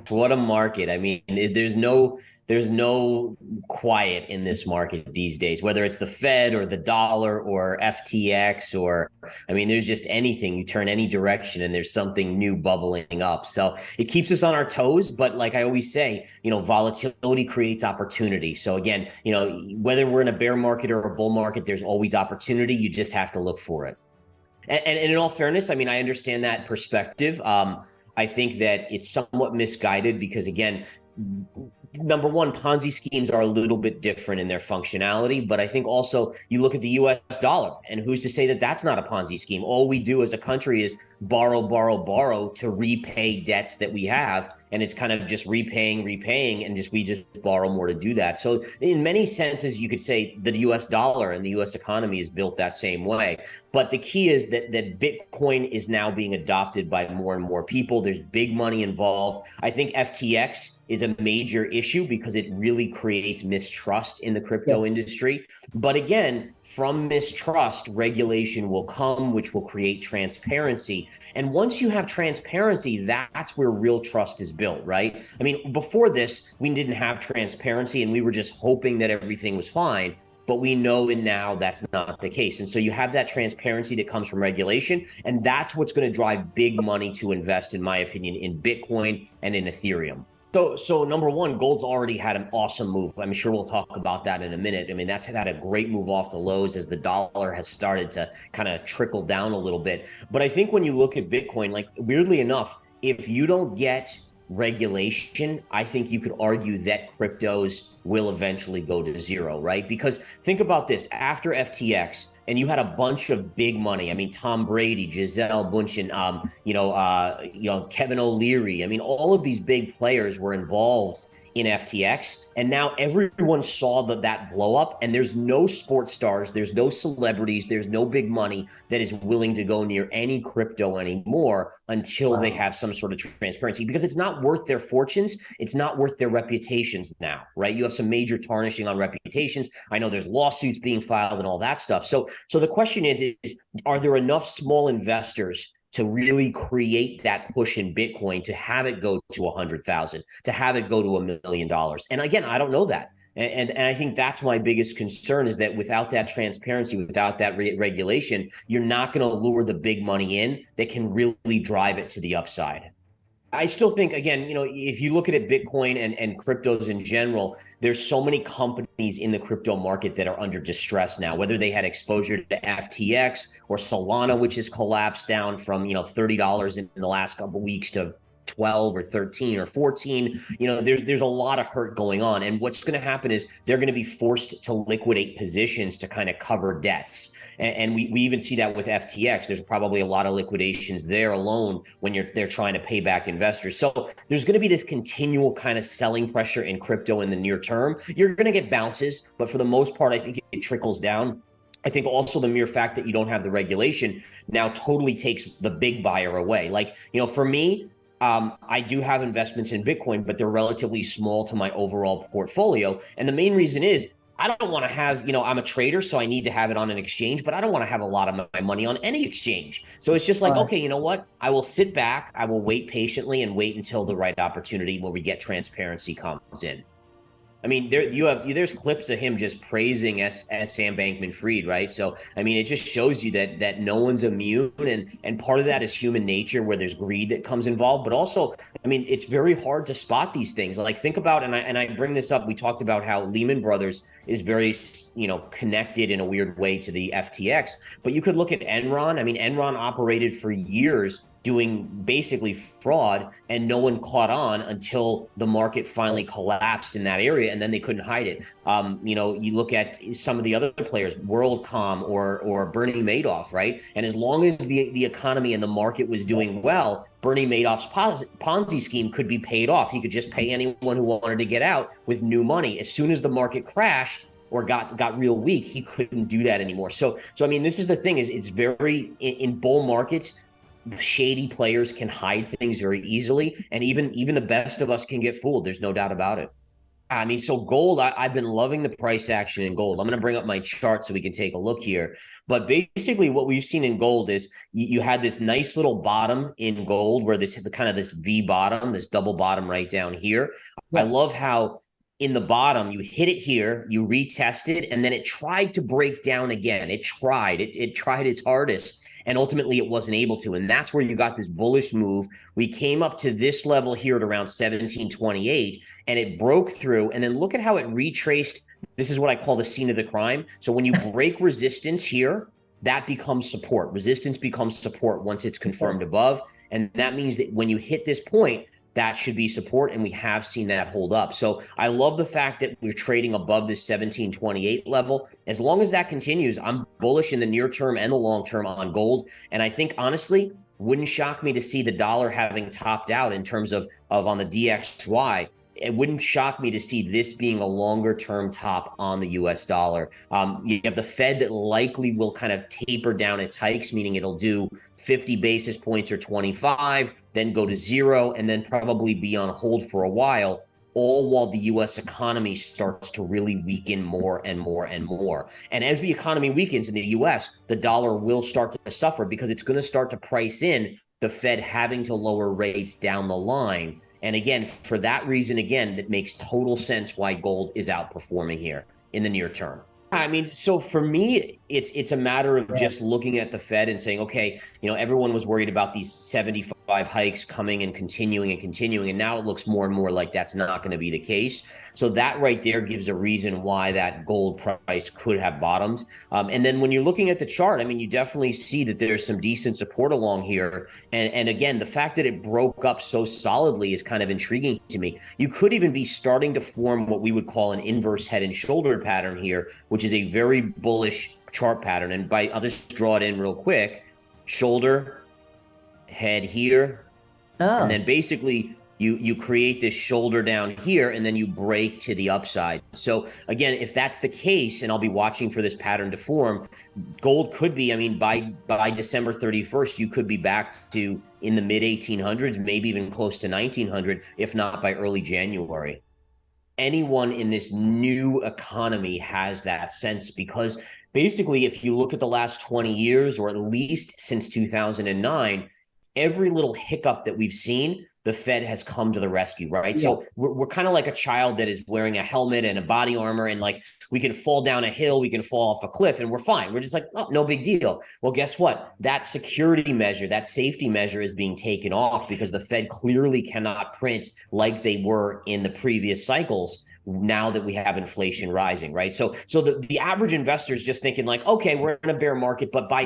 What a market. I mean, there's no quiet in this market these days, whether it's the Fed or the dollar or FTX or I mean, there's just anything. You turn any direction and there's something new bubbling up. So it keeps us on our toes. But like I always say, volatility creates opportunity. So again, whether we're in a bear market or a bull market, there's always opportunity. You just have to look for it. And in all fairness, I mean, I understand that perspective. I think that it's somewhat misguided because, again, number one, Ponzi schemes are a little bit different in their functionality, but I think also you look at the US dollar, and who's to say that that's not a Ponzi scheme? All we do as a country is borrow, borrow, borrow to repay debts that we have. And it's kind of just repaying, and we just borrow more to do that. So in many senses, you could say the US dollar and the US economy is built that same way. But the key is that Bitcoin is now being adopted by more and more people. There's big money involved. I think FTX is a major issue because it really creates mistrust in the crypto industry. But again, from mistrust, regulation will come, which will create transparency. And once you have transparency, that's where real trust is built, right? I mean, before this, we didn't have transparency and we were just hoping that everything was fine. But we know now that's not the case. And so you have that transparency that comes from regulation. And that's what's going to drive big money to invest, in my opinion, in Bitcoin and in Ethereum. So number one, gold's already had an awesome move. I'm sure we'll talk about that in a minute. I mean, that's had a great move off the lows as the dollar has started to kind of trickle down a little bit. But I think when you look at Bitcoin, like weirdly enough, if you don't get regulation, I think you could argue that cryptos will eventually go to zero, right? Because think about this, after FTX, and you had a bunch of big money. I mean, Tom Brady, Giselle Bundchen, Kevin O'Leary. I mean, all of these big players were involved in FTX, and now everyone saw that blow up. And there's no sports stars, there's no celebrities, there's no big money that is willing to go near any crypto anymore until they have some sort of transparency, because it's not worth their fortunes, it's not worth their reputations now, right? You have some major tarnishing on reputations. I know there's lawsuits being filed and all that stuff. So the question is are there enough small investors to really create that push in Bitcoin to have it go to 100,000, to have it go to $1 million? And again, I don't know that. And I think that's my biggest concern, is that without that transparency, without that regulation, you're not going to lure the big money in that can really drive it to the upside. I still think, again, if you look at it, Bitcoin and cryptos in general, there's so many companies in the crypto market that are under distress now, whether they had exposure to FTX or Solana, which has collapsed down from, $30 in the last couple of weeks to 12 or 13 or 14. There's a lot of hurt going on. And what's going to happen is they're going to be forced to liquidate positions to kind of cover debts. And we even see that with FTX. There's probably a lot of liquidations there alone when they're trying to pay back investors. So there's going to be this continual kind of selling pressure in crypto in the near term. You're going to get bounces, but for the most part, I think it trickles down. I think also the mere fact that you don't have the regulation now totally takes the big buyer away. Like, for me, I do have investments in Bitcoin, but they're relatively small to my overall portfolio. And the main reason is I don't want to have, I'm a trader, so I need to have it on an exchange, but I don't want to have a lot of my money on any exchange. So it's just like, okay, you know what? I will sit back, I will wait patiently and wait until the right opportunity where we get transparency comes in. I mean, there's clips of him just praising as Sam Bankman-Fried, right? So I mean, it just shows you that no one's immune, and part of that is human nature, where there's greed that comes involved. But also, I mean, it's very hard to spot these things. Like, think about, and I bring this up. We talked about how Lehman Brothers is very connected in a weird way to the FTX, but you could look at Enron. I mean, Enron operated for years doing basically fraud, and no one caught on until the market finally collapsed in that area, and then they couldn't hide it. You look at some of the other players, WorldCom or Bernie Madoff, right? And as long as the economy and the market was doing well, Bernie Madoff's Ponzi scheme could be paid off. He could just pay anyone who wanted to get out with new money. As soon as the market crashed or got real weak, he couldn't do that anymore. So I mean, this is the thing, is it's very, in bull markets, shady players can hide things very easily, and even the best of us can get fooled. There's no doubt about it. I mean, so gold, I've been loving the price action in gold. I'm going to bring up my chart so we can take a look here. But basically, what we've seen in gold is you had this nice little bottom in gold where this kind of this V bottom, this double bottom right down here. I Yeah. love how in the bottom you hit it here, you retested, and then it tried to break down again. It tried its hardest, and ultimately it wasn't able to. And that's where you got this bullish move. We came up to this level here at around 1728 and it broke through. And then look at how it retraced. This is what I call the scene of the crime. So when you break resistance here, that becomes support. Resistance becomes support once it's confirmed above. And that means that when you hit this point, that should be support. And we have seen that hold up. So I love the fact that we're trading above this 1728 level. As long as that continues, I'm bullish in the near term and the long term on gold. And I think, honestly, wouldn't shock me to see the dollar having topped out in terms of on the DXY. It wouldn't shock me to see this being a longer term top on the US dollar. You have the Fed that likely will kind of taper down its hikes, meaning it'll do 50 basis points or 25, then go to zero, and then probably be on hold for a while, all while the US economy starts to really weaken more and more and more. And as the economy weakens in the US, the dollar will start to suffer because it's going to start to price in the Fed having to lower rates down the line. And again, for that reason, again, that makes total sense why gold is outperforming here in the near term. I mean, so for me, it's a matter of Yeah. just looking at the Fed and saying, okay, everyone was worried about these 75 hikes coming and continuing, and now it looks more and more like that's not going to be the case. So that right there gives a reason why that gold price could have bottomed. And then when you're looking at the chart, I mean, you definitely see that there's some decent support along here. And again, the fact that it broke up so solidly is kind of intriguing to me. You could even be starting to form what we would call an inverse head and shoulder pattern here, which is a very bullish chart pattern. And I'll just draw it in real quick. Shoulder, head here, and Oh, then basically you create this shoulder down here and then you break to the upside. So again, if that's the case, and I'll be watching for this pattern to form, gold could be, I mean, by December 31st, you could be back to in the mid 1800s, maybe even close to 1900, if not by early January. Anyone in this new economy has that sense because basically, if you look at the last 20 years, or at least since 2009, every little hiccup that we've seen, the Fed has come to the rescue, right? yeah. So we're kind of like a child that is wearing a helmet and a body armor, and like we can fall down a hill, we can fall off a cliff, and we're fine. We're just like, oh, no big deal. Well, guess what? That security measure, that safety measure is being taken off because the Fed clearly cannot print like they were in the previous cycles now that we have inflation rising, right? So the average investor is just thinking like, okay, we're in a bear market, but by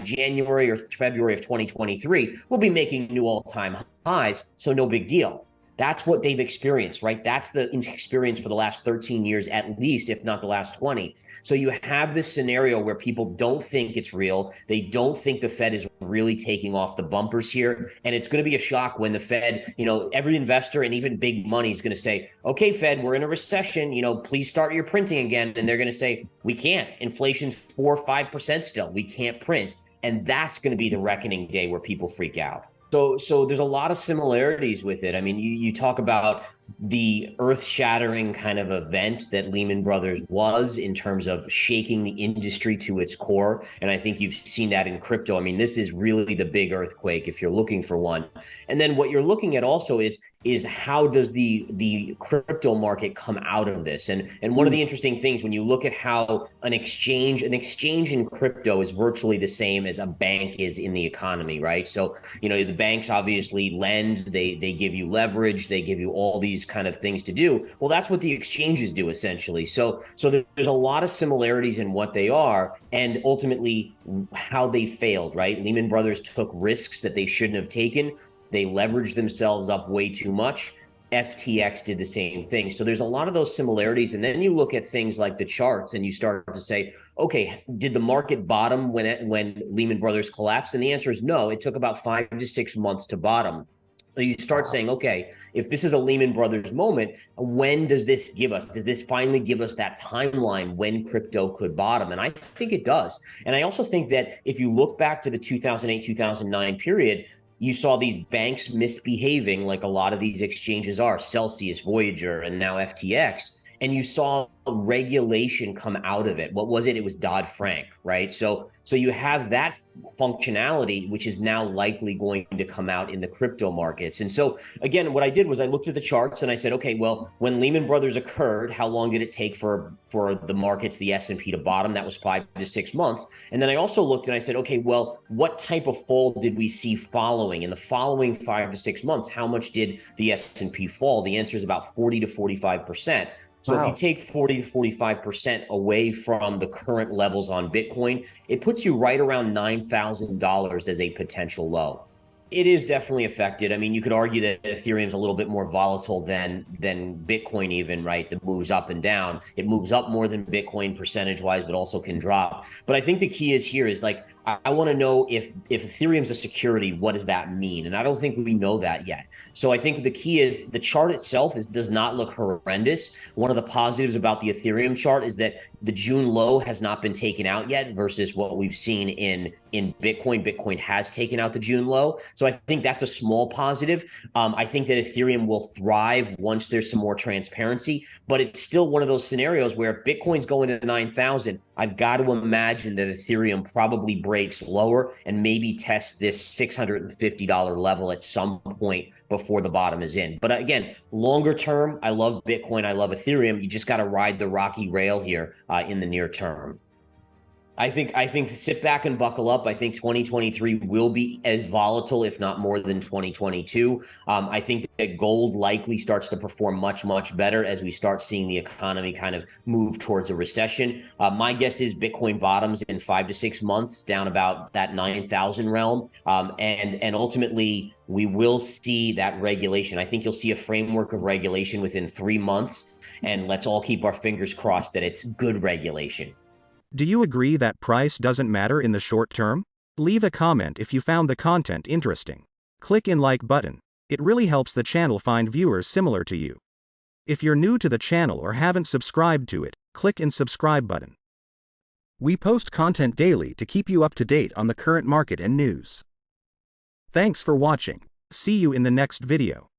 January or February of 2023, we'll be making new all-time highs, so no big deal. That's what they've experienced, right? That's the experience for the last 13 years at least, if not the last 20. So you have this scenario where people don't think it's real. They don't think the Fed is really taking off the bumpers here. And it's going to be a shock when the Fed, every investor and even big money is going to say, okay, Fed, we're in a recession, please start your printing again. And they're going to say, we can't. Inflation's 4 or 5% still. We can't print. And that's going to be the reckoning day where people freak out. So there's a lot of similarities with it. I mean, you talk about the earth-shattering kind of event that Lehman Brothers was in terms of shaking the industry to its core. And I think you've seen that in crypto. I mean, this is really the big earthquake if you're looking for one. And then what you're looking at also is how does the crypto market come out of this? And one of Mm. the interesting things when you look at how an exchange in crypto is virtually the same as a bank is in the economy, right? So the banks obviously lend, they give you leverage, they give you all these kind of things to do. Well, that's what the exchanges do essentially. So there's a lot of similarities in what they are and ultimately how they failed, right? Lehman Brothers took risks that they shouldn't have taken. They leveraged themselves up way too much. FTX did the same thing. So there's a lot of those similarities. And then you look at things like the charts and you start to say, okay, did the market bottom when Lehman Brothers collapsed? And the answer is no. It took about 5 to 6 months to bottom. So you start saying, okay, if this is a Lehman Brothers moment, when does this give us? Does this finally give us that timeline when crypto could bottom? And I think it does. And I also think that if you look back to the 2008, 2009 period, you saw these banks misbehaving like a lot of these exchanges are, Celcius, Voyager, and now FTX. And you saw regulation come out of it. What was it? It was Dodd-Frank, right? So you have that functionality, which is now likely going to come out in the crypto markets. And so again, what I did was I looked at the charts and I said, okay, well, when Lehman Brothers occurred, how long did it take for the markets, the S&P to bottom? That was 5 to 6 months. And then I also looked and I said, okay, well, what type of fall did we see following? In the following 5 to 6 months, how much did the S&P fall? The answer is about 40 to 45%. So if you Wow. take 40 to 45% away from the current levels on Bitcoin, it puts you right around $9,000 as a potential low. It is definitely affected. I mean, you could argue that Ethereum is a little bit more volatile than Bitcoin, even, right? That moves up and down. It moves up more than Bitcoin percentage wise, but also can drop. But I think the key is here is like I want to know if Ethereum's a security, what does that mean? And I don't think we know that yet. So I think the key is the chart itself does not look horrendous. One of the positives about the Ethereum chart is that the June low has not been taken out yet versus what we've seen in Bitcoin. Bitcoin has taken out the June low. So I think that's a small positive. I think that Ethereum will thrive once there's some more transparency, but it's still one of those scenarios where if Bitcoin's going to 9,000, I've got to imagine that Ethereum probably breaks lower and maybe tests this $650 level at some point before the bottom is in. But again, longer term, I love Bitcoin. I love Ethereum. You just got to ride the rocky rail here in the near term. I think sit back and buckle up. I think 2023 will be as volatile, if not more than 2022. I think that gold likely starts to perform much, much better as we start seeing the economy kind of move towards a recession. My guess is Bitcoin bottoms in 5 to 6 months, down about that 9,000 realm. And ultimately, we will see that regulation. I think you'll see a framework of regulation within 3 months. And let's all keep our fingers crossed that it's good regulation. Do you agree that price doesn't matter in the short term? Leave a comment if you found the content interesting. Click in like button. It really helps the channel find viewers similar to you. If you're new to the channel or haven't subscribed to it, click in subscribe button. We post content daily to keep you up to date on the current market and news. Thanks for watching. See you in the next video.